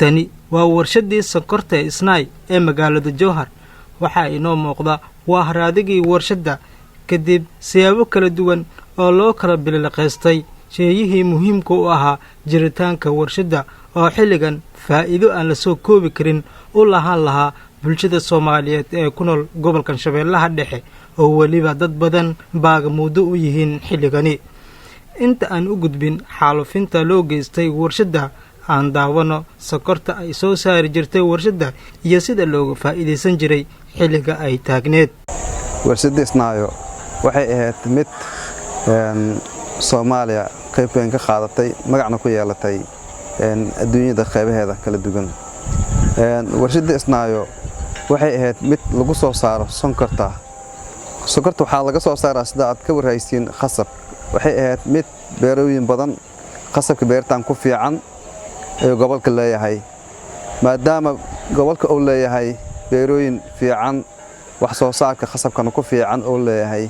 tani waa warshadii sonkorta Isnaay ee magaalada Jowhar waxa inoo muuqda waa haraadigii warshada kadib siyaabo kala duwan oo loo kala bilaqaystay sheeyihii muhiimka u ahaa jiritaanka warshada oo xilligan faa'iido aan la soo koobi karin u lahaa bulshada Soomaaliyeed ee ku nool gobolka Shabeellaha Dhexe oo waliba dad badan baagamuudo u yihiin xilligani inta aan u gudbin xaalufinta loo geystay warshada aan daawano sokorta ay soo saari jirtay warshada iyo sida looga faa'iideysan jiray xilliga ay taagneed warshada Isnaayo waxay ahayd mid Soomaaliya qayb weyn ka qaadatay magacna ku yeelatay adduunyada qaybaheeda kala duwan warshada Isnaayo waxay ahayd mid lagu soo saaro sonkorta waxaa laga soo saaraa sida aad ka warhaysiin khasab waxay ahayd mid beerooyin badan khasabka beertaan ku fiican ee gobolka leeyahay maadaama gobolka uu leeyahay beerooyin fiican wax soo saarka khasabkana ku fiican oo leeyahay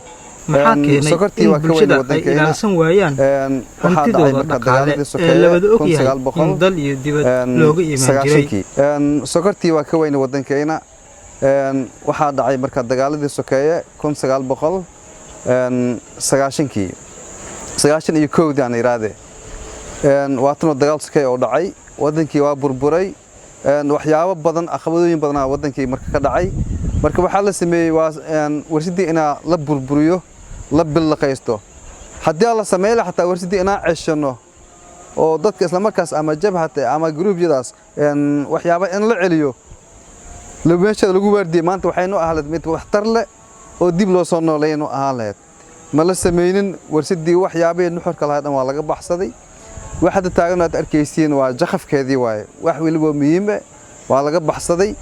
sokortii waa ka weyn wadanka ilaalsan waayaan hantidooda dhaqaale ee labada og yahay in dal iyo dibad looga imaan jiray sokortii waa ka weyn wadankeena waxaa dhacay marka dagaaladii sokeeye 1990 aan iraade waatano dagaal sokeeye oo dhacay wadankii waa burburay waxyaabo badan aqabadooyin badan wadankii marka ka dhacay marka waxa la sameeyay waa warshadii ina la burburiyo la bilaqaysto hadii la sameeyo xataa warshadii ina ceshano oo dadka isla markaas ama jabhada ama group-yadaas waxyaabo in la celiyo meesha lagu waardiyo maanta waxaynu ahayd mid waxtar leh oo dib loo soo nooleeyno ahaaleed ma la sameeynin warshadii waxyaabo nuxurka lahayd waa laga baxsaday waxaad taagan aad arkaysiin waa jaqafkeedii waay wax waliba muhiim ah waa laga baxsaday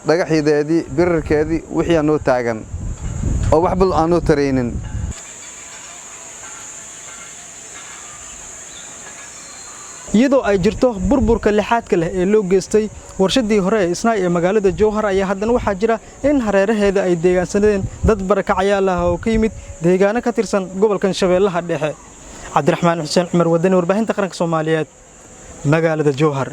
dhagaxeedii birarkeedii wixii aan taagan oo wax bal aan tareenin iyadoo ay jirto burburka lixaadka leh ee loo geystay warshadii hore ee Isnaay ee magaalada Jowhar ayaa haddana waxaa jira in hareeraheeda ay deegaansadeen dad barakacayaal ah oo ka yimid deegaano ka tirsan gobolka Shabeellaha Dhexe Cabdiraxmaan Xuseen Cumar Wadani warbaahinta qaranka Soomaaliyeed magaalada Jowhar